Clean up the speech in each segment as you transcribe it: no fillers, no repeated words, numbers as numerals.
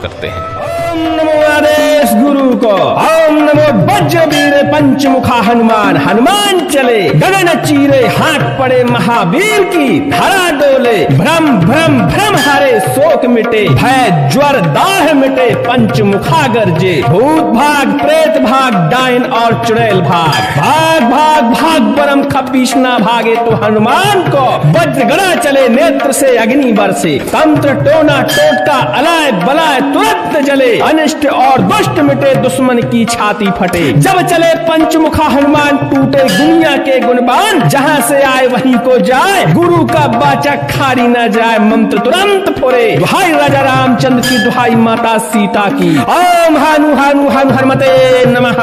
करते हैं। ओम नमो आदेश गुरु को, ओम नमो वज्रवीर पंचमुखा हनुमान। हनुमान चले गगन चीरे, हाथ पड़े महावीर की धरा डोले। भ्रम भ्रम भ्रम हरे, शोक मिटे भय ज्वर दाह मिटे। पंचमुखा गरजे, भूत भाग प्रेत भाग, डायन और चुड़ैल भाग। भाग भाग भाग परम खप्पीस ना भागे तो हनुमान को। वज्र गड़ा चले, नेत्र से अग्नि बरसे। तंत्र टोना टोटका अलाय बलाय तुरंत जले। अनिष्ट और दुष्ट मिटे, दुश्मन की छाती फटे। जब चले पंचमुखा हनुमान, टूटे दुनिया के गुणबान। जहाँ से आए वहीं को जाए, गुरु का बाचा खारी न जाए। मंत्र तुरंत फुरे, दुहाई राजा रामचंद्र की, दुहाई माता सीता की। ओम हानु हानु हानु हनुमते नमः।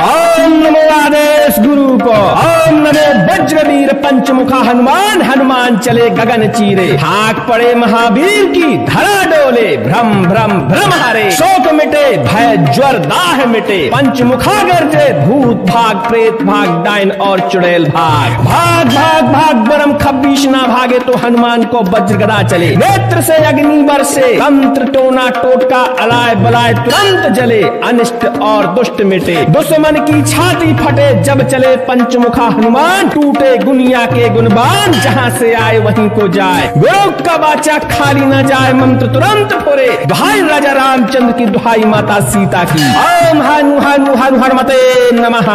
ओम नमो आदेश गुरु को, ओम नमो वज्रवीर पंचमुखा हनुमान। हनुमान चले गगन चीरे, हाक पड़े महावीर की धरा डोले। भ्रम भ्रम भ्रम हरे, शोक मिटे भय ज्वर दाह मिटे। पंचमुखा गरजे, भूत भाग प्रेत भाग, डायन और चुड़ैल भाग। भाग भाग भाग बरम खब्बीस ना भागे तो हनुमान को वज्र गदा चले। नेत्र से अग्नि बरसे, तंत्र टोना टोटका अलाय बलाय तुरंत जले। अनिष्ट और दुष्ट मिटे, दुश्मन की छाती फटे। जब चले पंचमुखा हनुमान, टूटे दुनिया के गुणबान। जहाँ से आए वहीं को जाए, गुरु का बाचा खाली न जाए। मंत्र तुरंत फुरे, दुहाई राजा रामचंद्र की, दुहाई माता सीता की। ओम हानु हानु हानु हनुमते नमः।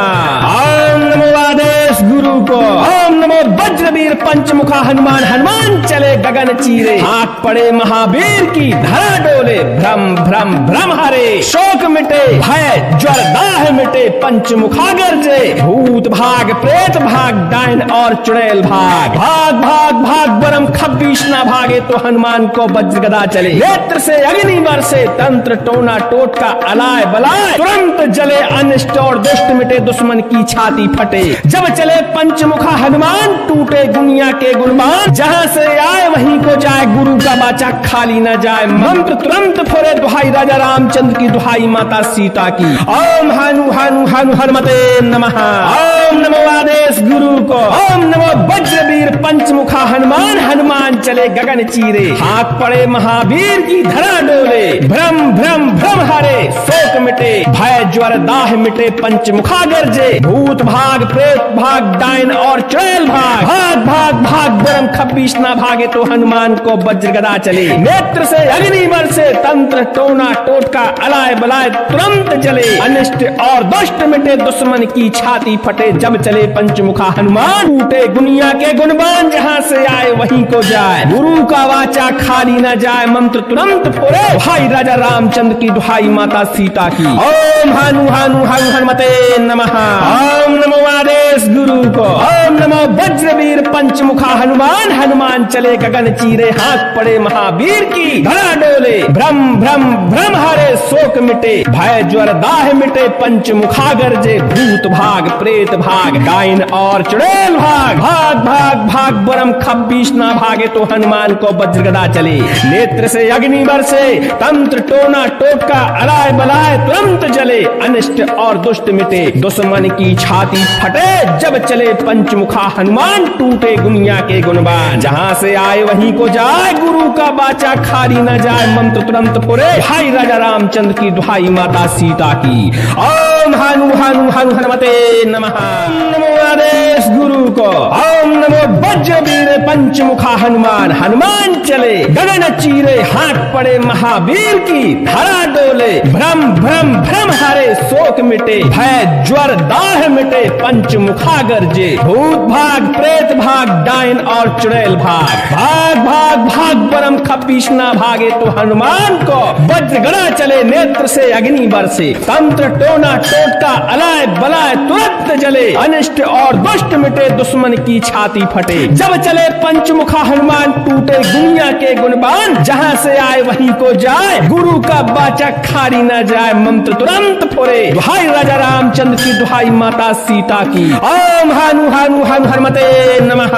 ओम नमो आदेश गुरु को, ओम नमो वज्रवीर पंचमुखा हनुमान। हनुमान चले गगन चीरे, हाथ पड़े महावीर की धरा डोले। भ्रम भ्रम भ्रम हरे, शोक मिटे भय ज्वर दाह मिटे। पंचमुखा गरजे, भूत भाग प्रेत भाग, डायन और चुड़ैल भाग। भाग भाग भाग बरम खब्बीस ना भागे तो हनुमान को वज्र गदा चले। नेत्र से अग्नि बरसे, तंत्र टोना टोटका अलाय बलाय तुरंत जले। अनिष्ट और दुष्ट मिटे, दुश्मन की छाती फटे। जब चले पंचमुखा हनुमान, टूटे दुनिया के गुणबान। जहाँ से आए वहीं को जाए, गुरु का बाचा खाली न जाए। मंत्र तुरंत फुरे, दुहाई राजा रामचंद्र की, दुहाई माता सीता की। ओम हानु हानु हानु हनुमते नमः। ओम नमो आदेश गुरु को, ओम नमो वज्रवीर पंचमुखा हनुमान। हनुमान चले गगन चीरे, हाथ पड़े महावीर की धरा डोले। भ्रम भ्रम भ्रम हरे, शोक मिटे भय ज्वर दाह मिटे। पंचमुखा गरजे, भूत भाग प्रेत भाग, डायन और चुड़ैल भाग। भाग भाग भाग बरम खब्बीस ना भागे तो हनुमान को वज्र गदा चले। नेत्र से अग्नि बरसे, तंत्र टोना टोटका अलाय बलाय तुरंत जले। अनिष्ट और दुष्ट मिटे, दुश्मन की छाती फटे। जब चले पंचमुखा हनुमान, टूटे दुनिया के गुणबान। जहाँ से आए वहीं को जाए, गुरु का वाचा खाली न जाए। मंत्र तुरंत फुरे, दुहाई राजा रामचंद्र की, दुहाई माता सीता की। ओम हानु हानु हानु हनुमते नमः। ओम नमो आदेश गुरु को, ओम नमो वज्रवीर पंचमुखा हनुमान। हनुमान चले गगन चीरे, हाथ पड़े महावीर की धरा डोले। भ्रम भ्रम भ्रम हरे, शोक मिटे भय ज्वर दाह मिटे। पंचमुखा गरजे, भूत भाग प्रेत भाग, डायन और चुड़ैल भाग। भाग भाग भाग बरम खब्बीस ना भागे तो हनुमान को वज्र गदा चले। नेत्र से अग्नि बरसे, तंत्र टोना टोटका अलाय बलाय तुरंत जले। अनिष्ट और दुष्ट मिटे, दुश्मन की छाती फटे। जब चले पंचमुखा हनुमान, टूटे दुनिया के गुणबान। जहाँ से आए वहीं को जाए, गुरु का बाचा खाली न जाए। मंत्र तुरंत फुरे, भाई राजा रामचंद्र की, दुहाई माता सीता की। ओम हानु हानु हानु हनुमते नमः। नमो आदेश गुरु को, ओम नमो वज्रवीर पंचमुखा हनुमान। हनुमान चले गगन चीरे, हाथ पड़े महावीर की धरा डोले। भ्रम भ्रम भ्रम हरे, शोक मिटे भय ज्वर दाह मिटे। पंचमुखा गरजे, भूत भाग प्रेत भाग, डायन और चुड़ैल भाग। भाग भाग भाग बरम खब्बीस ना भागे तो हनुमान को वज्र गड़ा चले। नेत्र से अग्नि बरसे, तंत्र टोना टोटका अलाय बलाय तुरंत जले। अनिष्ट और दुष्ट मिटे, दुश्मन की छाती फटे। जब चले पंचमुखा हनुमान, टूटे दुनिया के गुणबान। जहाँ से आए वहीं को जाए, गुरु का बाचा खाली न जाए। मंत्र तुरंत फुरे, दुहाई राजा रामचंद्र की, दुहाई माता सीता की। ओम हानु हानु हानु हनुमते नमः।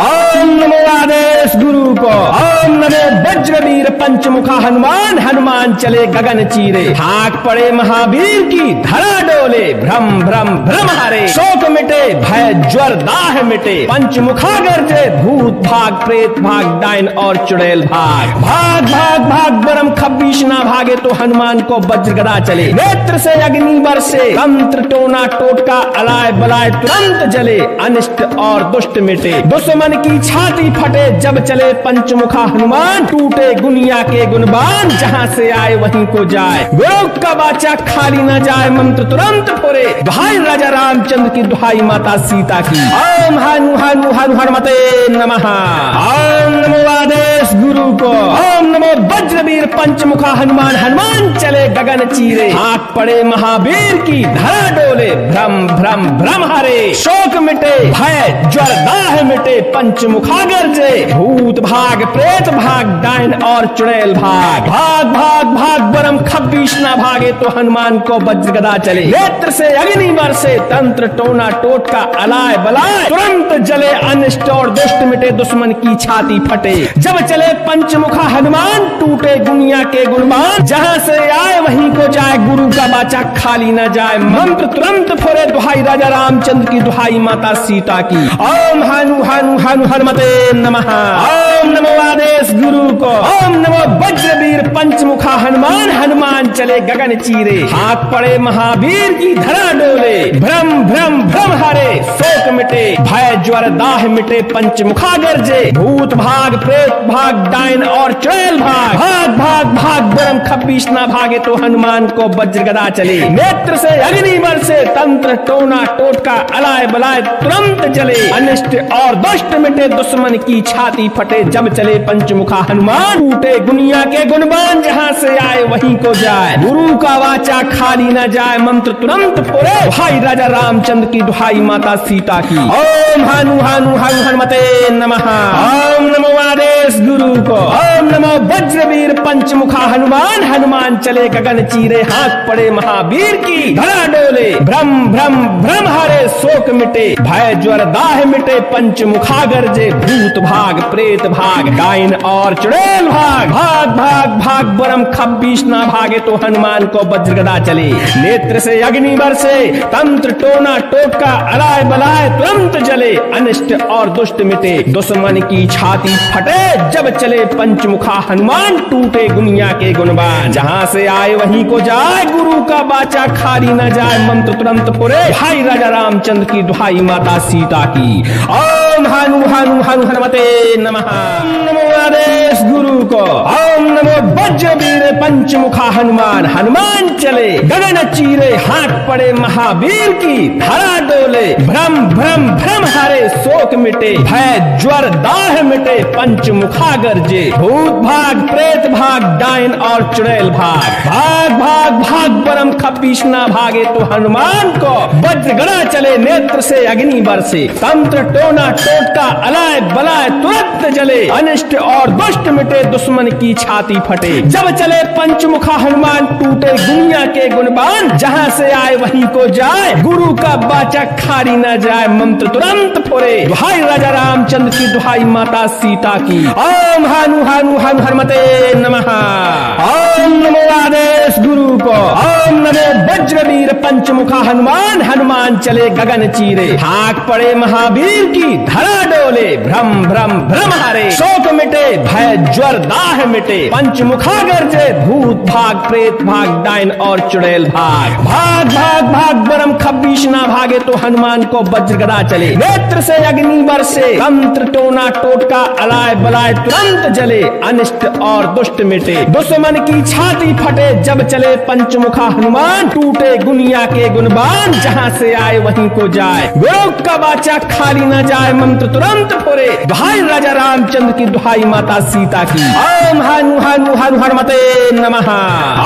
ओम नमो आदेश गुरु को, ओम नमो वज्रवीर पंचमुखा हनुमान। हनुमान चले गगन चीरे, हाथ पड़े महावीर की धरा डोले, भ्रम भ्रम भ्रम हरे, शोक मिटे भय ज्वर दाह मिटे, पंचमुखा गर्जे, भूत भाग प्रेत भाग डायन और चुड़ैल भाग। भाग भाग भाग बरम खब्बीश ना भागे तो हनुमान को वज्र गदा चले, नेत्र से अग्नि बरसे, तंत्र टोना टोटका अलाय बलाय तुरंत जले, अनिष्ट और दुष्ट मिटे, दुश्मन की छाती फटे जब चले पंचमुखा हनुमान, टूटे गुनिया के गुणबान, जहाँ से आए वहीं को जाए, गुरु का बाचा खाली न जाए, मंत्र तुरंत पुरे, दुहाई राजा रामचंद्र की, दुहाई माता सीता की। ओम हनु हनु हनु हनुमते नमः। ओम नमो आदेश गुरु को, ओम नमो वज्रवीर पंचमुखा हनुमान, हनुमान चले गगन चीरे, हाथ पड़े महावीर की, धरा डोले, भ्रम भ्रम भ्रम हरे, शोक मिटे भय ज्वर दाह मिटे, पंचमुखा गर्जे, भूत भाग प्रेत भाग डायन और चुड़ैल भाग। भाग भाग भाग बरम खब्बीश ना भागे तो हनुमान को वज्र गदा चले, नेत्र से अग्नि बरसे, तंत्र टोना टोटका अलाय बलाय तुरंत जले, अनिष्ट और दुष्ट मिटे, दुश्मन की छाती फटे जब चले पंचमुखा हनुमान, टूटे दुनिया के गुणमान, जहाँ से आए वहीं को जाए, गुरु का बाचा खाली न जाए, मंत्र तुरंत फुरे, दुहाई राजा रामचंद्र की, दुहाई माता सीता की। ओम हनु हनु हनु हनुमते नमः। ओम नमो आदेश गुरु को, ओम नमो वज्रवीर पंचमुखा हनुमान, हनुमान चले गगन चीरे, हाथ पड़े महावीर की, धरा डोले, भ्रम भ्रम भ्रम हरे, शोक मिटे भय ज्वर दाह मिटे, पंचमुखा गर्जे, भूत भाग प्रेत भाग डायन और चुड़ैल भाग। भाग भाग भाग बरम खब्बीश ना भागे तो हनुमान को वज्र गदा चले, नेत्र से अग्नि बरसे, तंत्र टोना टोटका अलाय बलाय तुरंत जले, अनिष्ट और दुष्ट मिटे, दुश्मन की छाती फटे जब चले पंचमुखा हनुमान, टूटे दुनिया के गुणबान, जहाँ से आए वहीं को जाए, गुरु का वाचा खाली न जाए, मंत्र तुरंत पुरे, दुहाई राजा रामचंद्र की, दुहाई माता सीता की। ओम हनु हनु हनु हनुमते नमः। ओम नमो आदेश गुरु को, ओम नमो वज्रवीर पंचमुखा हनुमान, हनुमान चले गगन चीरे, हाथ पड़े महावीर की, धरा डोले, भ्रम भ्रम भ्रम हरे, शोक मिटे भय ज्वर दाह मिटे, पंचमुखा गर्जे, भूत भाग प्रेत भाग डायन और चुड़ैल भाग। भाग भाग भाग बरम खब्बीश ना भागे तो हनुमान को वज्र गदा चले, नेत्र से अग्नि बरसे, तंत्र टोना टोटका अलाय बलाय तुरंत जले, अनिष्ट और दुष्ट मिटे, दुश्मन की छाती फटे जब चले पंचमुखा हनुमान, टूटे दुनिया के गुणबान, जहाँ से आए वहीं को जाए, गुरु का बाचा खाली न जाए, मंत्र तुरंत पुरे, दुहाई राजा रामचंद्र की, दुहाई माता सीता की। ओम हनु हनु हनु हनुमते नमः। नमो आदेश गुरु को, ओम नमो वज्रवीर पंचमुखा हनुमान, हनुमान चले गगन चीरे, हाथ पड़े महावीर की, धरा डोले, भ्रम भ्रम भ्रम हरे, शोक मिटे भय ज्वर दाह मिटे, पंचमुखा गर्जे, भूत भाग प्रेत भाग डायन और चुड़ैल भाग। भाग भाग भाग बरम खब्बीश ना भागे तो हनुमान को वज्र गदा चले, नेत्र से अग्नि बरसे, तंत्र टोना टोटका अलाय बलाय तुरंत जले, अनिष्ट और दुष्ट मिटे, दुश्मन की छाती फटे जब चले पंचमुखा हनुमान, टूटे दुनिया के गुणबान, जहाँ से आए वहीं को जाए, गुरु का बाचा खाली न जाए, मंत्र तुरंत फुरे, दुहाई राजा रामचंद्र की, दुहाई माता सीता की। ओम हनु हनु हनु हनुमते नमः। ओम नमो आदेश गुरु को, ओम नमो वज्रवीर पंचमुखा हनुमान, हनुमान चले गगन चीरे, हाथ पड़े महावीर की, धरा डोले, भ्रम भ्रम भ्रम हरे, शोक मिटे भय ज्वर दाह मिटे, पंचमुखा गर्जे, भूत भाग प्रेत भाग डायन और चुड़ैल भाग। भाग भाग भाग बरम खब्बीश ना भागे तो हनुमान को वज्र गदा चले, नेत्र से अग्नि बरसे, तंत्र टोना टोटका अलाय बलाय तुरंत जले, अनिष्ट और दुष्ट मिटे, दुश्मन की छाती फटे जब चले पंचमुखा हनुमान, टूटे दुनिया के गुणबान, जहाँ से आए वहीं को जाए, गुरु का बाचा खाली न जाए, मंत्र तुरंत फुरे, दुहाई राजा रामचंद्र की, दुहाई माता सीता की। ओम हनु हनु हनु हनुमते नमः।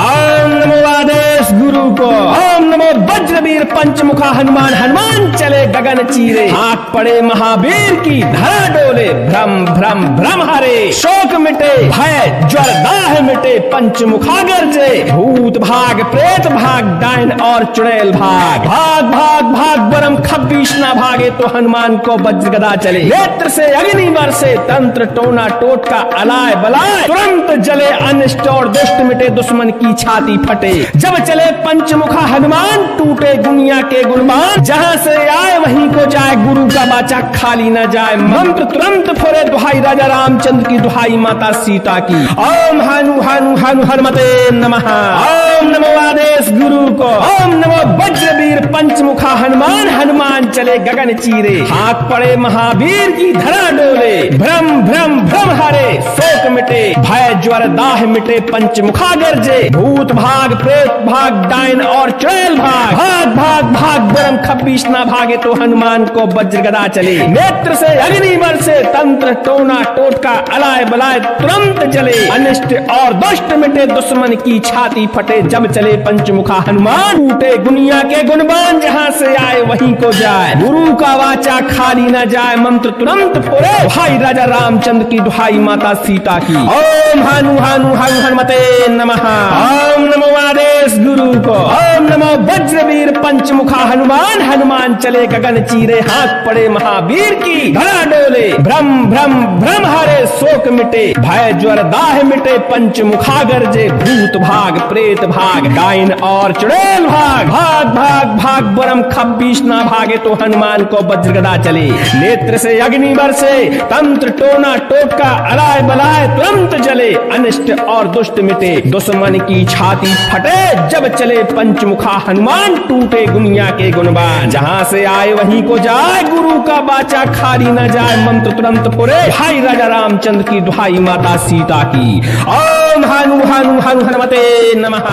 ओम नमो आदेश गुरु को, ओम नमो वज्रवीर पंचमुखा हनुमान, हनुमान चले गगन चीरे, हाथ पड़े महावीर की, धरा डोले, भ्रम भ्रम भ्रम हरे, शोक मिटे भय ज्वर दाह मिटे, पंचमुखा गर्जे, भूत भाग प्रेत भाग डायन और चुड़ैल भाग। भाग भाग भाग बरम खब्बीश ना भागे तो हनुमान को वज्र गदा चले, नेत्र से अग्नि बरसे, तंत्र टोना टोटका अलाय बलाय तुरंत जले, अनिष्ट और दुष्ट मिटे, दुश्मन की छाती फटे जब चले पंचमुखा हनुमान, टूटे दुनिया के गुणमान, जहाँ से आए वहीं को जाए, गुरु का बाचा खाली न जाए। मंत्र तुरंत फोड़े, दुहाई राजा रामचंद्र की, दुहाई माता सीता की। ओम हनु हनु हनु हनुमते नमः। ओम नमो आदेश गुरु को। ओम नमो वज्रवीर पंचमुखा हनुमान, हनुमान चले गगन चीरे, हाथ पड़े महावीर की, धरा डोले, भ्रम भ्रम भ्रम हरे, शोक मिटे, भय ज्वर दाह मिटे, पंचमुखा गरजे, भूत भाग प्रेत भाग डायन और चुड़ैल भाग, भाग भाग भाग बरम खब्बीस ना भागे तो हनुमान को वज्र गदा चले, नेत्र से अग्नि बरसे, तंत्र टोना टोटका अलाय बलाय तुरंत जले, अनिष्ट और दुष्ट मिटे, दुश्मन की छाती फटे, जब चले पंचमुखा हनुमान, टूटे दुनिया के गुणवान, जहाँ से आए वहीं को जाए, गुरु का वाचा खाली न जाए। मंत्र तुरंत फोड़े, दुहाई राजा रामचंद्र की, दुहाई माता सीता की। ओम हनु हनु हनु हनुमते नमः। ओम नमो आदेश गुरु को। ओम नमो वज्रवीर पंचमुखा हनुमान, हनुमान चले गगन चीरे, हाथ पड़े महावीर की, धरा डोले, भ्रम भ्रम भ्रम हरे, शोक मिटे, भय ज्वर दाह मिटे, पंचमुखा गरजे, भूत भाग प्रेत भाग डायन और चुड़ैल भाग, भाग भाग भाग बरम खब्बीस ना भागे तो हनुमान को वज्र गदा चले, नेत्र से अग्नि बरसे, तंत्र टोना टोटका अलाय बलाय तुरंत जले, अनिष्ट और दुष्ट मिटे, दुश्मन की छाती फटे, जब चले पंचमुखा हनुमान, टूटे दुनिया के गुणवान, जहाँ से आए वहीं को जाए, गुरु का बाचा खाली न जाए। मंत्र तुरंत फोड़े, भाई राजा रामचंद्र की, दुहाई माता सीता की। ओम हनु हनु हनु हनुमते नमः।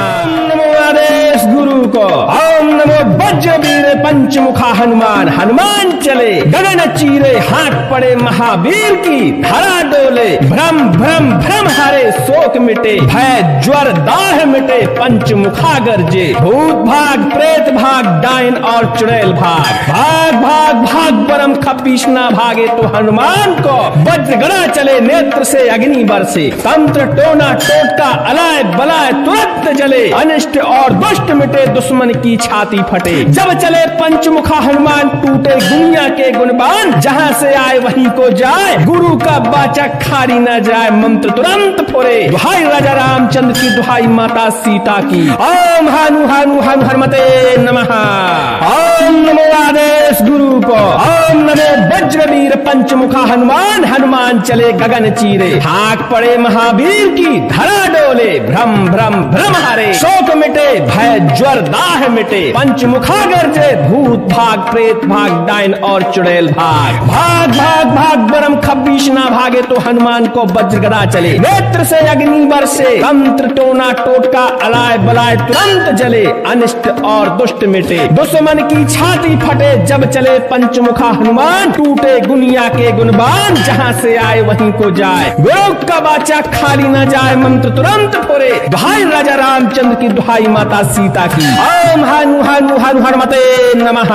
नमो आदेश गुरु को। ओम नमो वज्रवीर पंचमुखा हनुमान, हनुमान चले गगन चीरे, हाथ पड़े महावीर की, धरा डोले, भ्रम भ्रम भ्रम हरे, शोक मिटे, भय ज्वर दाह मिटे, पंचमुखा गरजे, भूत भाग प्रेत भाग डायन और चुड़ैल भाग, भाग भाग भाग बरम खब्बीस ना भागे तो हनुमान को वज्र गदा चले, नेत्र से अग्नि बरसे, तंत्र टोना टोटका अलाय बलाय तुरंत जले, अनिष्ट और दुष्ट मिटे, दुश्मन की छाती फटे, जब चले पंचमुखा हनुमान, टूटे दुनिया के गुणवान, जहाँ से आए वहीं को जाए, गुरु का बाचा खाली न जाए। मंत्र तुरंत फोड़े, दुहाई राजा रामचंद्र की, दुहाई माता सीता की। ओम हनु हनु हनु हनुमते नमः। ओम नमो आदेश गुरु को। ओम नमो वज्रवीर पंचमुखा हनुमान, हनुमान चले गगन चीरे, हाथ पड़े महावीर की, धरा डोले, भ्रम भ्रम भ्रम हरे, शोक मिटे, भय ज्वर दाह मिटे, पंचमुखा गरजे, भूत भाग प्रेत भाग डायन और चुड़ैल भाग, भाग भाग भाग बरम खब्बीस ना भागे तो हनुमान को वज्र गदा चले, नेत्र से अग्नि बरसे, तंत्र टोना टोटका अलाय बलाय तुरंत जले, अनिष्ट और दुष्ट मिटे, दुश्मन की छाती फटे, जब चले पंचमुखा हनुमान, टूटे दुनिया के गुणवान, जहाँ से आए वहीं को जाए, गुरु का बाचा खाली न जाए। मंत्र तुरंत फोड़े, दुहाई राजा रामचंद्र की, दुहाई माता सीता की। ओम हनु हनु हनु हनुमते नमः।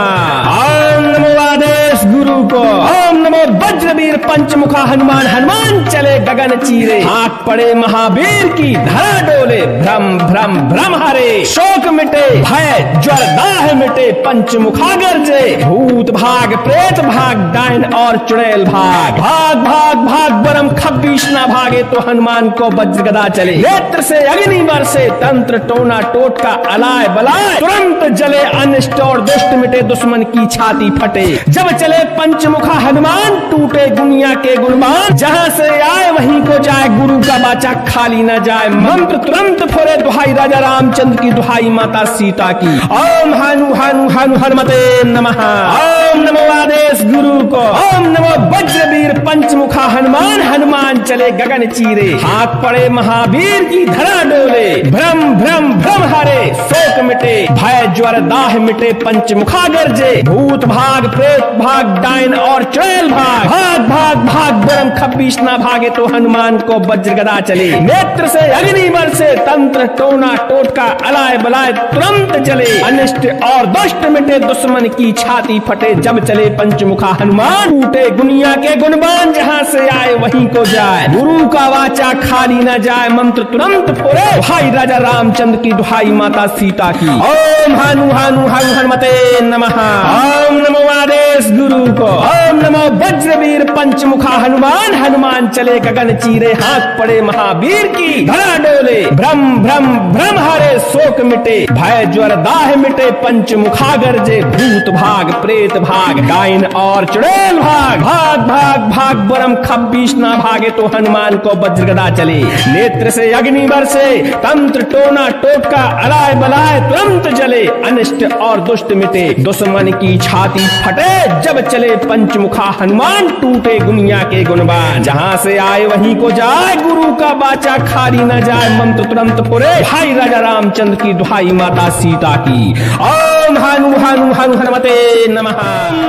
ओम नमो आदेश गुरु को। ओम नमो वज्रवीर पंचमुखा हनुमान, हनुमान चले गगन चीरे, हाथ पड़े महावीर की, धरा डोले, भ्रम भ्रम भ्रम हरे, शोक मिटे, भय ज्वर दाह मिटे, पंचमुखा गरजे, भूत भाग प्रेत भाग डायन और चुड़ैल भाग, भाग भाग भाग बरम खब्बीस ना भागे तो हनुमान को वज्र गदा चले, नेत्र से अग्नि बरसे, तंत्र टोना टोटका अलाय बलाय तुरंत जले, अनिष्ट और दुष्ट मिटे, दुश्मन की छाती फटे, जब चले पंचमुखा हनुमान, टूटे दुनिया के गुणवान, जहाँ से आए वहीं को जाए, गुरु का बाचा खाली न जाए। मंत्र तुरंत फोड़े, दुहाई राजा रामचंद्र की, दुहाई माता सीता की। ओम हनु हनु हनु हनुमते नमः। ओम नमो आदेश गुरु को। ओम नमो वज्रवीर पंचमुखा हनुमान, हनुमान चले गगन चीरे, हाथ पड़े महावीर की, धरा डोले, भ्रम भ्रम भ्रम हरे, शोक मिटे, भय ज्वर दाह मिटे, पंचमुखा गरजे, भूत भाग प्रेत भाग डायन और चुड़ैल भाग, भाग भाग भाग बरम खब्बीस ना भागे तो हनुमान को वज्र गदा चले, नेत्र से अग्नि बरसे, तंत्र टोना टोटका अलाय बलाय तुरंत जले, अनिष्ट और दुष्ट मिटे, दुश्मन की छाती फटे, जब चले पंचमुखा हनुमान, टूटे दुनिया के गुणवान, जहाँ से आए वहीं को जाए, गुरु का वाचा खाली न जाए। मंत्र तुरंत फोड़े, दुहाई राजा रामचंद्र की, दुहाई माता सीता की। ओम हनु हनु हनु हनुमते नमः। ओम नमो आदेश गुरु को। ओम नमो वज्रवीर पंचमुखा हनुमान, हनुमान चले गगन चीरे, हाथ पड़े महावीर की, धरा डोले, भ्रम भ्रम भ्रम हरे, हारे शोक मिटे, भय ज्वर दाह मिटे, पंचमुखा गर्जे, भूत भाग प्रेत भाग, डाइन और चुड़ैल भाग। भाग भाग भाग बरम खब्बीस ना भागे तो हनुमान को वज्रगदा चले, नेत्र से अग्नि बरसे, तंत्र टोना टोटका अलाय बलाय तुरंत जले, अनिष्ट और दुष्ट मिटे, दुश्मन की छाती फटे, जब चले पंचमुखा हनुमान, टूटे दुनिया के गुणवान, जहां से आए वहीं को जाए, गुरु का बाचा खाली न जाए, मंत्र तुरंत पुरे, भाई राजा रामचंद्र की दुहाई माता सीता की। ओम हनु हनु हनु हनुमते नमः।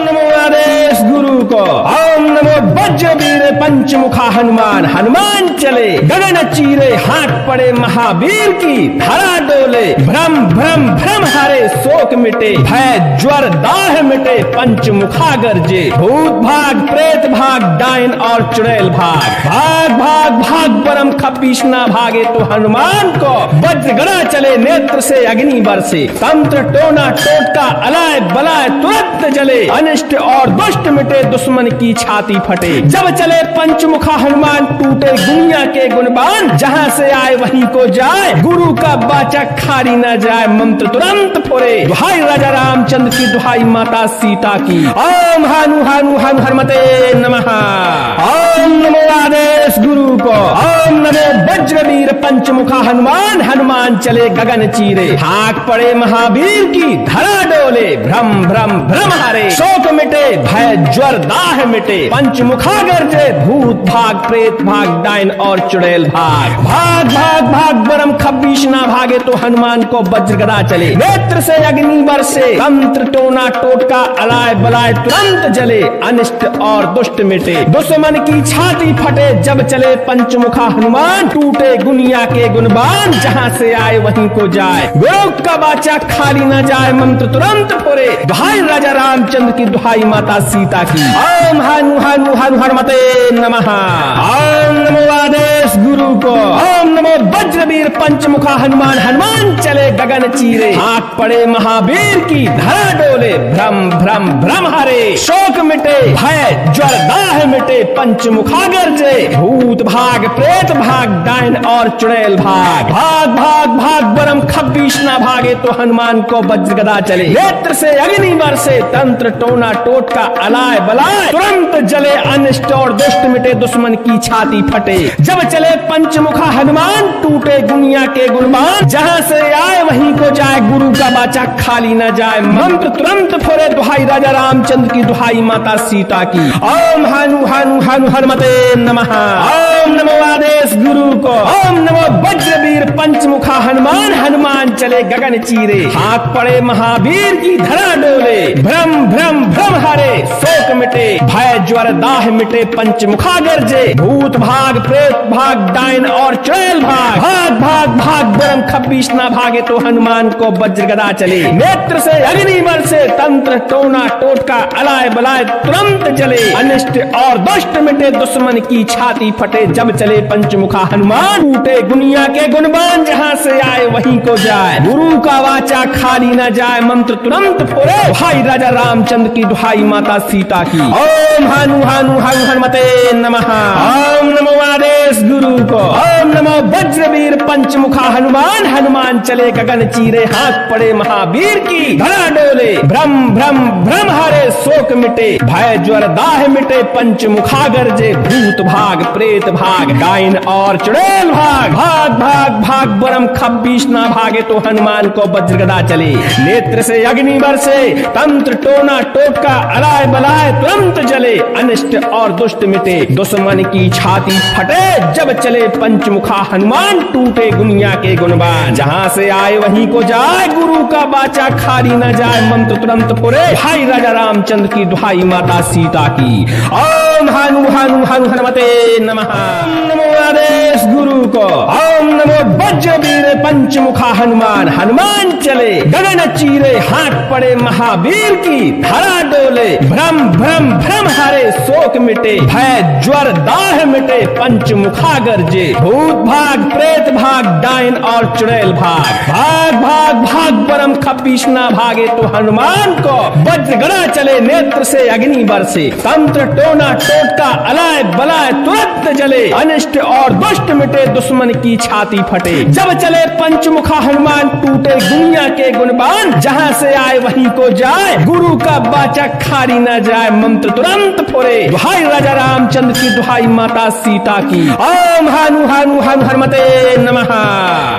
नमो आदेश गुरु को, ओम नमो वज्रवीर पंचमुखा हनुमान, हनुमान चले गगन चीरे, हाथ पड़े महावीर की, धरा डोले, भ्रम भ्रम भ्रम हरे शोक मिटे, भय ज्वर दाह मिटे, पंचमुखा गर्जे, भूत भाग प्रेत भाग, डाइन और चुड़ैल भाग। भाग भाग भाग बरम खब्बीस ना भागे तो हनुमान को वज्रगदा चले, नेत्र से अग्नि बरसे, तंत्र टोना टोटका अलाय बलाय तुरंत जले, अनिष्ट और दुष्ट मिटे, दुश्मन की छाती फटे, जब चले पंचमुखा हनुमान, टूटे दुनिया के गुणवान, जहां से आए वहीं को जाए, गुरु का बाचा खाली न जाए, मंत्र तुरंत फुरे, दुहाई राजा रामचंद्र की दुहाई माता सीता की। ओम हनु हनु हनु हनुमते नमः। ओम नमो आदेश गुरु को, ओम नमो वज्रवीर पंचमुखा हनुमान, हनुमान चले गगन चीरे, हाक पड़े महावीर की, धरा डोले, भ्रम भ्रम भ्रम हरे शोक मिटे, भय ज्वर दाह मिटे, पंचमुखा गर्जे, भूत भाग प्रेत भाग, डाइन और चुड़ैल भाग। भाग भाग भाग बरम खब्बीस ना भागे तो हनुमान को वज्रगदा चले, नेत्र से अग्नि बरसे, तंत्र टोना टोटका अलाय बलाय तुरंत जले, अनिष्ट और दुष्ट मिटे, दुश्मन की छाती फटे, जब चले पंचमुखा हनुमान, टूटे दुनिया के गुणवान, जहां से आए वहीं को जाए, गुरु का बाचा खाली न जाए, मंत्र तुरंत फुरे, दुहाई राजा रामचंद्र की दुहाई माता सीता की। ओम हनु हनु हनु हनुमते नमः। ओम नमो आदेश गुरु को, ओम नमो वज्रवीर पंचमुखा हनुमान, हनुमान चले गगन चीरे, हाथ पड़े महावीर की, धरा डोले, भ्रम भ्रम भ्रम हरे शोक मिटे, भय ज्वर दाह मिटे, पंचमुखा गर्जे, भूत भाग प्रेत भाग, डाइन और चुड़ैल भाग। भाग भाग भाग बरम खब्बीस ना भागे तो हनुमान को वज्रगदा चले, नेत्र से अग्नि बरसे, तंत्र टोना टोटका अलाय बलाय तुरंत जले, अनिष्ट और दुष्ट मिटे, दुश्मन की छाती फटे, जब चले पंचमुखा हनुमान, टूटे दुनिया के गुणवान, जहां से आए वहीं को जाए, गुरु का बाचा खाली न जाए, मंत्र तुरंत फुरे, दुहाई राजा रामचंद्र की दुहाई माता सीता की। ओम हनु हनु हनु हनुमते नमः। ओम नमो आदेश गुरु को, ओम नमो वज्रवीर पंचमुखा हनुमान, हनुमान चले गगन चीरे, हाथ पड़े महावीर की, धरा डोले, भ्रम भ्रम भ्रम हरे शोक मिटे, भय ज्वर दाह मिटे, पंचमुखा गर्जे, भूत भाग प्रेत भाग, डाइन और चुड़ैल भाग। भाग भाग भाग बरम खब्बीस ना भागे तो हनुमान को वज्रगदा चले, नेत्र से अग्नि बरसे, तंत्र टोना टोटका अलाय बलाय तुरंत जले, अनिष्ट और दुष्ट मिटे, दुश्मन की छाती फटे, जब चले पंचमुखा हनुमान, टूटे दुनिया के गुणवान, जहां से आए वहीं को जाए, गुरु का वाचा खाली न जाए, मंत्र तुरंत फुरे, भाई राजा रामचंद्र की दुहाई माता सीता की। ओम हनु हनु हनु हनुमते नमः। ओम नमो आदेश गुरु को, ओम नमो वज्रवीर पंचमुखा हनुमान, हनुमान चले गगन चीरे, हाथ पड़े महावीर की, धरा डोले, भ्रम भ्रम भ्रम हरे शोक मिटे, भय ज्वर दाह मिटे, पंचमुखा गर्जे, भूत भाग प्रेत भाग, डाइन और चुड़ैल भाग। भाग भाग भाग बरम खब्बीस ना भागे तो हनुमान को वज्रगदा चले, नेत्र से अग्नि बरसे, तंत्र टोना टोटका अलाय बलाय तुरंत जले, अनिष्ट और दुष्ट मिटे, दुश्मन की छाती फटे, जब चले पंचमुखा हनुमान, टूटे दुनिया के गुणवान, जहां से आए वहीं को जाए, गुरु का बाचा खाली न जाए, मंत्र तुरंत फुरे, भाई राजा रामचंद्र की दुहाई माता सीता की। ओम हनु हनु हनु हनुमते नमः। नमो आदेश गुरु को, ओम नमो वज्रवीर पंचमुखा हनुमान, हनुमान चले गगन चीरे, हाथ पड़े महावीर की, धरा डोले, भ्रम भ्रम भ्रम हरे शोक मिटे, भय ज्वर दाह मिटे, पंचमुखा गर्जे, भूत भाग प्रेत भाग, डाइन और चुड़ैल भाग। भाग भाग भाग बरम खब्बीस ना भागे तो हनुमान को वज्रगदा चले, नेत्र से अग्नि बरसे, तंत्र टोना टोटका अलाय बलाय तुरंत जले, अनिष्ट और दुष्ट मिटे, दुश्मन की छाती फटे, जब चले पंच पंचमुखा हनुमान टूटे दुनिया के गुणबान, जहाँ से आए वहीं को जाए, गुरु का बाचा खाली न जाए, मंत्र तुरंत फुरे। दुहाई राजा रामचंद्र की, दुहाई माता सीता की। ओम हनु हनु हनु हनुमते नमः।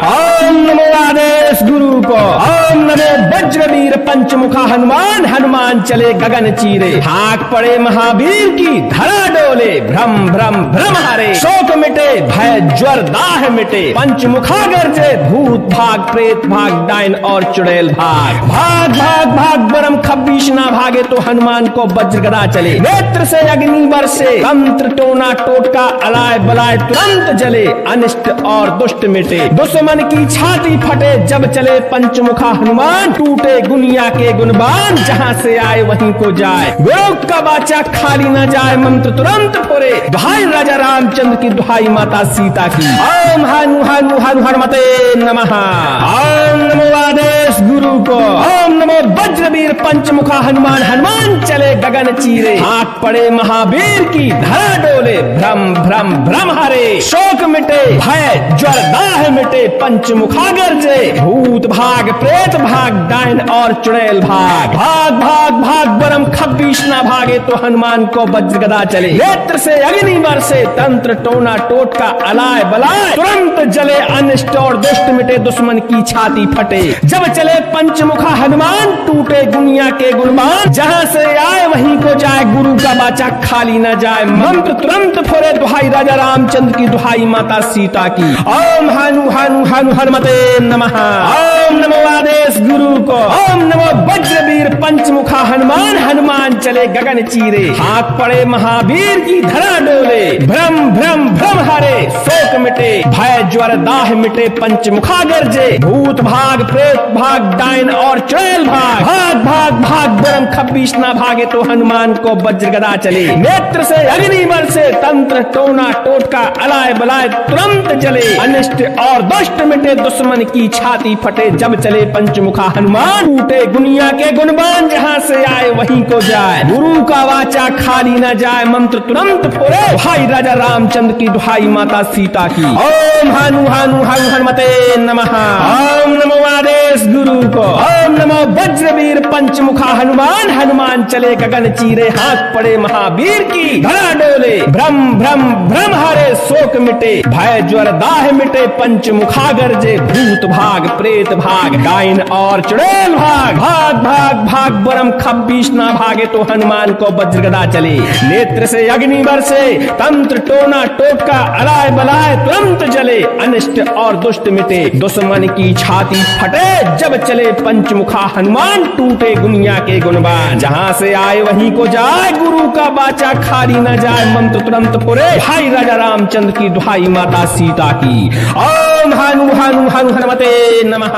ओम नमो आदेश गुरु को। ओम नमो वज्रवीर पंचमुखा हनुमान, हनुमान चले गगन चीरे, हाक पड़े महावीर की, धरा डोले, भ्रम भ्रम भ्रम हरे, शोक मिटे, भय ज्वर दाह मिटे, पंचमुखा गरजे, भूत भाग प्रेत भाग डायन और चुड़ैल भाग। भाग भाग भाग बरम खब्बीश ना भागे, तो हनुमान को वज्र गदा चले, नेत्र से अग्नि बरसे, तंत्र टोना टोटका अलाय बलाय तुरंत जले, अनिष्ट और दुष्ट मिटे, दुश्मन की छाती फटे, जब चले पंचमुखा हनुमान, टूटे गुनिया के गुणबान, जहाँ से आए वहीं को जाए, गुरु का बाचा खाली न जाए, मंत्र तुरंत फुरे। दुहाई राजा रामचंद्र की, दुहाई माता सीता की। ओम हनु हनु हनु हनुमते नमः। ओम नमो आदेश गुरु को। ओम नमो वज्रवीर पंचमुखा हनुमान, हनुमान चले गगन चीरे, हाथ पड़े महावीर की, धरा डोले, भ्रम भ्रम भ्रम हरे, शोक मिटे, भय ज्वर दाह मिटे, पंचमुखा गरजे, भूत भाग प्रेत भाग डायन और चुड़ैल भाग। भाग भाग भाग बरम खब्बीश ना भागे, तो हनुमान को वज्र गदा चले, नेत्र से अग्नि बरसे, तंत्र टोना टोटका अलाय बलाय तुरंत जले, अनिष्ट और दुष्ट मिटे, दुश्मन की छाती फटे, जब चले पंचमुखा हनुमान, टूटे दुनिया के गुणबान, जहाँ से आए वहीं को जाए, गुरु का बाचा खाली न जाए, मंत्र तुरंत फुरे। दुहाई राजा रामचंद्र की, दुहाई माता सीता की। ओम हनु हनु हनु हनुमते नमः। ओम नमो आदेश गुरु को। ओम नमो वज्रवीर पंचमुखा हनुमान, हनुमान चले गगन चीरे, हाथ पड़े महावीर की, धरा डोले, भ्रम भ्रम भ्रम हरे, शोक मिटे, भय ज्वर दाह मिटे, पंचमुखा गरजे, भूत भाग प्रेत भाग डायन और चुड़ैल भाग। भाग भाग भाग बरम खब्बीश ना भागे, तो हनुमान को वज्र गदा चले, नेत्र से अग्नि बरसे, तंत्र टोना टोटका अलाय बलाय तुरंत जले, अनिष्ट और दुष्ट मिटे, दुश्मन की छाती फटे, जब चले पंचमुखा हनुमान, टूटे दुनिया के गुणबान, जहाँ से आए वहीं को जाए, गुरु का वाचा खाली न जाए, मंत्र तुरंत फुरे। दुहाई राजा रामचंद्र की, दुहाई माता सीता की। ओम हनु हनु हनु हनुमते नमः। ओम नमो आदेश गुरु को। ओम नमो वज्रवीर पंचमुखा हनुमान, हनुमान चले गगन चीरे, हाथ पड़े महावीर की, धरा डोले, भ्रम भ्रम भ्रम हरे, शोक मिटे, भय ज्वर दाह मिटे, पंचमुखा गरजे, भूत भाग प्रेत भाग डायन और चुड़ैल भाग। भाग भाग भाग बरम खब्बीश ना भागे, तो हनुमान को वज्र गदा चले, नेत्र से अग्नि बरसे, तंत्र टोना टोटका अलाय बलाय तुरंत जले, अनिष्ट और दुष्ट मिटे, दुश्मन की छाती फटे, जब चले पंचमुखा हनुमान, टूटे दुनिया के गुणबान, जहाँ से आए वहीं को जाए, गुरु का बाचा खाली न जाए, मंत्र तुरंत फुरे। भाई राजा रामचंद्र की, दुहाई माता सीता की। ओम हनु हनु हनु हनुमते नमः।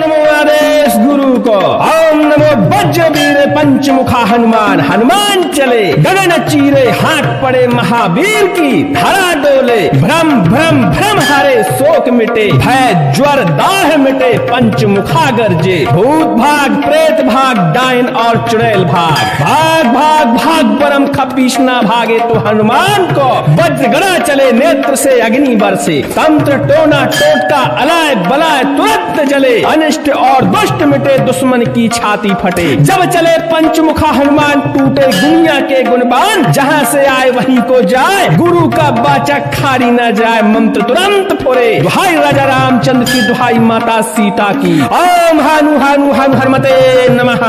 नमो आदेश गुरु को। ओम नमो वज्रवीर पंचमुखा हनुमान, हनुमान चले गगन चीरे, हाथ पड़े महावीर की, धरा डोले, भ्रम भ्रम भ्रम हरे, शोक मिटे, भय ज्वर दाह मिटे, पंचमुखा गरजे, भूत भाग प्रेत भाग डायन और चुड़ैल भाग। भाग भाग भाग बरम खब्बीश ना भागे, तो हनुमान को वज्र गदा चले, नेत्र से अग्नि बरसे, तंत्र टोना टोटका अलाय बलाय तुरंत जले, अनिष्ट और दुष्ट मिटे, दुश्मन की छाती फटे, जब चले पंचमुखा हनुमान, टूटे दुनिया के गुणबान, जहाँ से आए वहीं को जाए, गुरु का बाचा खाली न जाए, मंत्र तुरंत फुरे। दुहाई राजा रामचंद्र की, दुहाई माता सीता की। ओम हनु हनु हनु हनुमते नमः।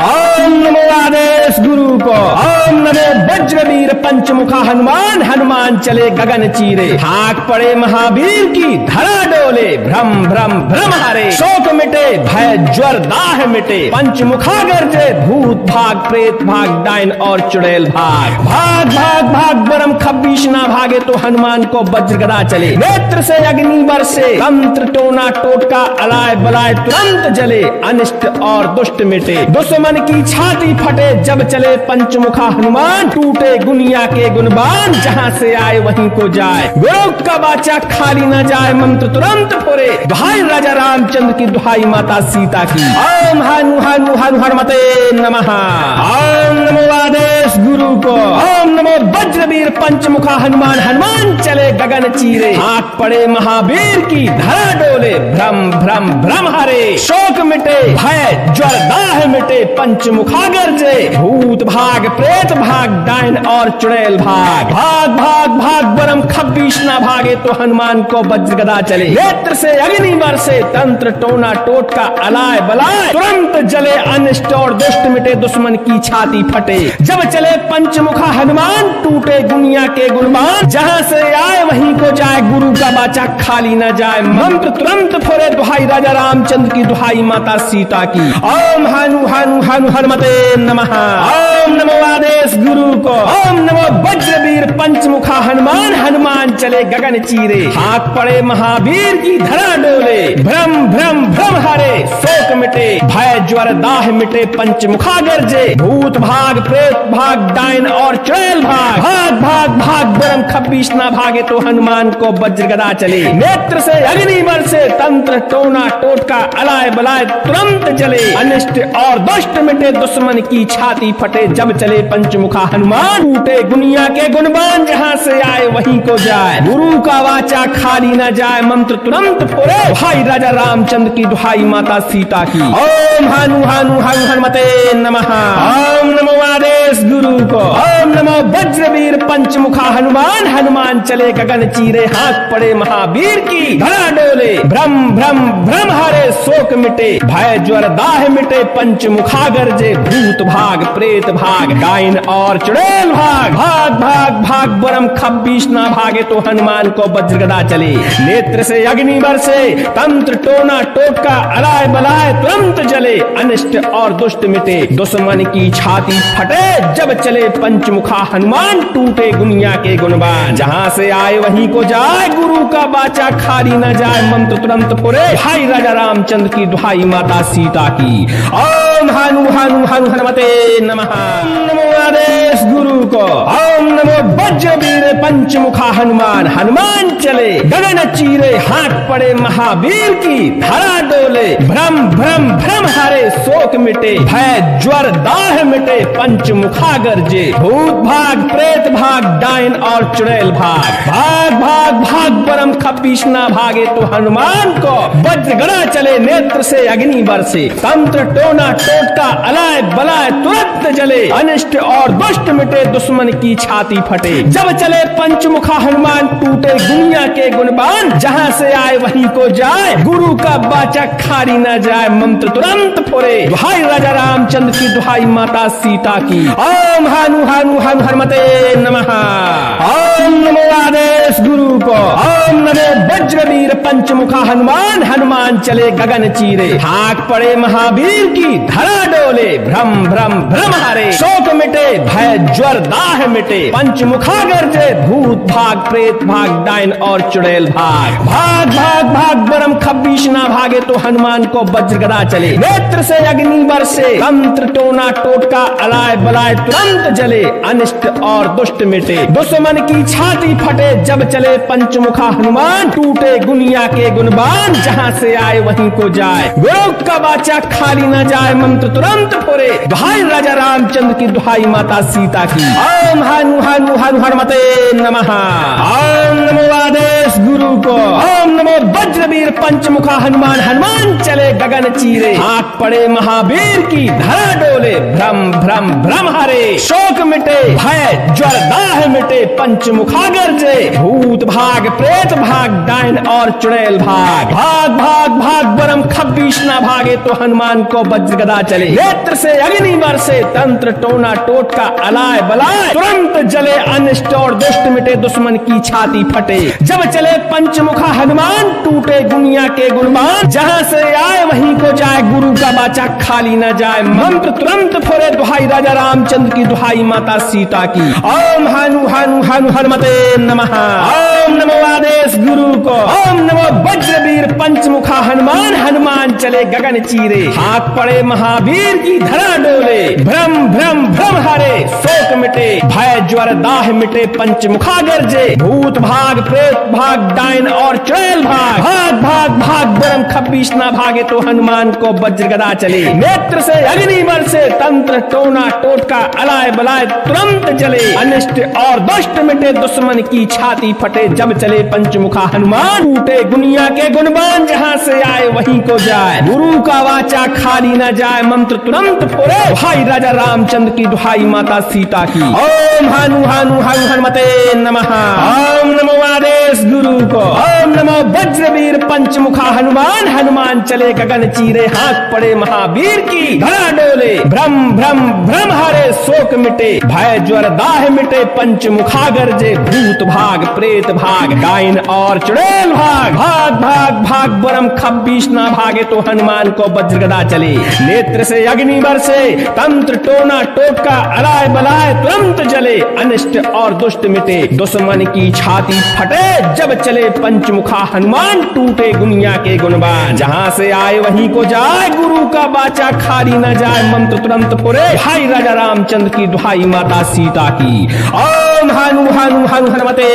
ओम नमो आदेश गुरु को। ओम नमो वज्रवीर पंचमुखा हनुमान, हनुमान चले गगन चीरे, हाथ पड़े महावीर की, धरा डोले, भ्रम भ्रम भ्रम हरे, शोक मिटे, भय ज्वर दाह मिटे, पंचमुखा गरजे, भूत भाग प्रेत भाग डायन और चुड़ैल भाग। भाग भाग भाग बरम खब्बीश ना भागे, तो हनुमान को वज्र गदा चले, नेत्र से अग्नि बरसे, तंत्र टोना टोटका अलाय बलाय तुरंत जले, अनिष्ट और दुष्ट मिटे, दुश्मन की छाती फटे, जब चले पंचमुखा हनुमान, टूटे दुनिया के गुणबान, जहाँ से आए वहीं को जाए, गुरु का बाचा खाली न जाए, मंत्र तुरंत फुरे। दुहाई राजा रामचंद्र की, दुहाई माता सीता की। ओम हनु हनु हनु हनुमते नमः। ओम नमो आदेश गुरु गुरु को। ओम नमो वज्रवीर पंचमुखा हनुमान, हनुमान चले गगन चीरे, हाथ पड़े महावीर की, धरा डोले, भ्रम भ्रम भ्रम हरे, शोक मिटे, भय ज्वर दाह मिटे, पंचमुखा गर्जे, भूत भाग प्रेत भाग, डायन और चुड़ैल भाग, भाग भाग भाग बरम खब्बीस ना भागे तो हनुमान को वज्र गदा चले, नेत्र से अग्नि बरसे, तंत्र टोना टोटका अलाय बलाय, तुरंत जले अनिष्ट और दुष्ट मिटे, दुश्मन की छाती फटे, जब चले पंचमुखा हनुमान, टूटे दुनिया के गुणमान, जहां से आए वहीं को जाए, गुरु का बाचा खाली न जाए, मंत्र तुरंत फुरे, दुहाई राजा रामचंद्र की, दुहाई माता सीता की। ओम हनु हनु हनु हनुमते नमः। ओम नमो आदेश गुरु को। ओम नमो वज्रवीर पंचमुखा हनुमान, हनुमान चले गगन चीरे, हाथ पड़े महावीर की, धरा डोले, भ्रम भ्रम भ्रम हरे, शोक मिटे, भय ज्वर दाह मिटे, पंचमुखा गर्जे, भूत भाग प्रेत भाग, डायन और चुड़ैल भाग, भाग भाग भाग बरम खब्बीस ना भागे तो हनुमान को वज्र गदा चले, नेत्र से अग्नि बरसे, तंत्र टोना टोटका अलाय बलाय, तुरंत जले अनिष्ट और दुष्ट मिटे, दुश्मन की छाती फटे, जब चले पंचमुखा हनुमान, टूटे दुनिया के गुणवान, जहां से आए वहीं को जाए, गुरु का वाचा खाली न जाए, मंत्र तुरंत फुरे, भाई राजा रामचंद्र की, दुहाई माता सीता की। ओम हनु हनु हनु हनुमते नमः। ओम नमो आदेश गुरु को। ओम नमो वज्रवीर पंचमुखा हनुमान, हनुमान चले गगन चीरे, हाथ पड़े महावीर की, धरा डोले, भ्रम भ्रम भ्रम हरे, शोक मिटे, भय ज्वर दाह मिटे, पंचमुखा गर्जे, भूत भाग प्रेत भाग, डायन और चुड़ैल भाग, भाग भाग भाग बरम खब्बीस ना भागे तो हनुमान को वज्र गदा चले, नेत्र से अग्नि बरसे, तंत्र टोना टोटका अलाय बलाय, तुरंत जले अनिष्ट और दुष्ट मिटे, दुश्मन की छाती फटे, जब चले पंचमुखा हनुमान, टूटे दुनिया के गुणवान, जहां से आए वहीं को जाए, गुरु का बाचा खाली न जाए, मंत्र तुरंत फुरे, भाई राजा रामचंद्र की, दुहाई माता सीता की। ओम हनु हनु हनु हनुमते नमः। नमो आदेश गुरु को। ओम नमो वज्रवीर पंचमुखा हनुमान, हनुमान चले गगन चीरे, हाथ पड़े महावीर की, धरा डोले, भ्रम भ्रम भ्रम हरे, शोक मिटे, भय ज्वर दाह मिटे, पंचमुखा गर्जे, भूत भाग प्रेत भाग, डायन और चुड़ैल भाग, भाग भाग भाग बरम खब्बीस ना भागे तो हनुमान को वज्र गदा चले, नेत्र से अग्नि बरसे, तंत्र टोना टोटका अलाय बलाय, तुरंत जले अनिष्ट और दुष्ट मिटे, दुश्मन की छाती फटे, जब चले पंचमुखा हनुमान, टूटे दुनिया के गुणवान, जहां से आए वहीं को जाए, गुरु का बाचा खाली न जाए, मंत्र तुरंत फुरे, दुहाई राजा रामचंद्र की, दुहाई माता सीता की। ओम हनु हनु हनु हनुमते नमः। ओम नमो आदेश गुरु को। ओम नमो वज्रवीर पंचमुखा हनुमान, हनुमान चले गगन चीरे, हाथ पड़े महावीर की, धरा डोले, भ्रम भ्रम भ्रम हरे, शोक मिटे, भय ज्वर दाह मिटे, पंचमुखा गर्जे, भूत भाग प्रेत भाग, डायन और चुड़ैल भाग, भाग भाग भाग बरम खब्बीस ना भागे तो हनुमान को वज्र गदा चले, नेत्र से अग्नि बरसे, तंत्र टोना टोटका अलाय बलाय, तुरंत जले अनिष्ट और दुष्ट मिटे, दुश्मन की छाती फटे, जब चले पंचमुखा हनुमान, टूटे दुनिया के गुणवान, जहां से आए वहीं को जाए, गुरु का बाचा खाली न जाए, मंत्र तुरंत फुरे, दुहाई राजा रामचंद्र की, दुहाई माता सीता की। ओम हनु हनु हनु हनुमते नमः। ओम नमो आदेश गुरु को। ओम नमो वज्रवीर पंचमुखा हनुमान, हनुमान चले गगन चीरे, हाथ पड़े महावीर की, धरा डोले, भ्रम भ्रम भ्रम हरे, शोक मिटे, भय ज्वर दाह मिटे, पंचमुखा गर्जे, भूत भाग प्रेत भाग, डायन और चुड़ैल भाग, भाग भाग भाग बरम खब्बीस ना भागे तो हनुमान को वज्र गदा चले, नेत्र से अग्नि बरसे, तंत्र टोना टोटका अलाय बलाय, तुरंत जले अनिष्ट और दुष्ट मिटे, दुश्मन की छाती फटे, जब चले पंचमुखा हनुमान, टूटे दुनिया के गुणवान, जहां से आए वहीं को जाए, गुरु का बाचा खाली न जाए, मंत्र तुरंत फुरे, दुहाई राजा रामचंद्र की, दुहाई माता सीता की। ओम हनु हनु हनु हनुमते नमः। ओम नमो आदेश गुरु को। ओम नमो वज्रवीर पंचमुखा हनुमान, हनुमान चले गगन चीरे, हाथ पड़े महावीर की, धरा डोले, भ्रम भ्रम भ्रम हरे, शोक मिटे, भय ज्वर दाह मिटे, पंचमुखा गर्जे, भूत भाग प्रेत भाग, डायन और चुड़ैल भाग, भाग भाग भाग बरम खब्बीस ना भागे तो हनुमान को वज्र गदा चले, नेत्र से अग्नि बरसे, तंत्र टोना टोटका अलाय बलाय तुरंत जले, अनिष्ट और दुष्ट मिटे, दुश्मन की छाती फटे जब चले पंचमुखा हनुमान। टूटे दुनिया के गुणवान, जहाँ से आए वहीं को जाए, गुरु का वाचा खाली न जाए, मंत्र तुरंत पुरे, भाई राजा रामचंद्र की दुहाई माता सीता की। ओम हनु हनु हनु हनुमते नमः। ओम नमो आदेश गुरु को। ओम नमो वज्रवीर पंचमुखा हनुमान। हनुमान चले गगन चीरे, हाथ पड़े महावीर की, धरा डोले, भ्रम भ्रम भ्रम हरे, शोक मिटे, भय ज्वर दाह मिटे, पंचमुखा गरजे, भूत भाग प्रेत भाग, डाइन और चुड़ैल भाग, भाग भाग भाग बरम खब्बीस ना भागे तो हनुमान को वज्रगदा चले, नेत्र से अग्नि बरसे, तंत्र टोना टोटका अलाय बलाय तुरंत जले, अनिष्ट और दुष्ट मिटे, दुश्मन की छाती फटे जब चले पंचमुखा हनुमान। टूटे दुनिया के गुणवान, जहाँ से आए वहीं को जाए, गुरु का बाचा खाली न जाए, मंत्र तुरंत पुरे, भाई राजा रामचंद्र की दुहाई माता सीता की। ओम हनु हनु हनु हनुमते।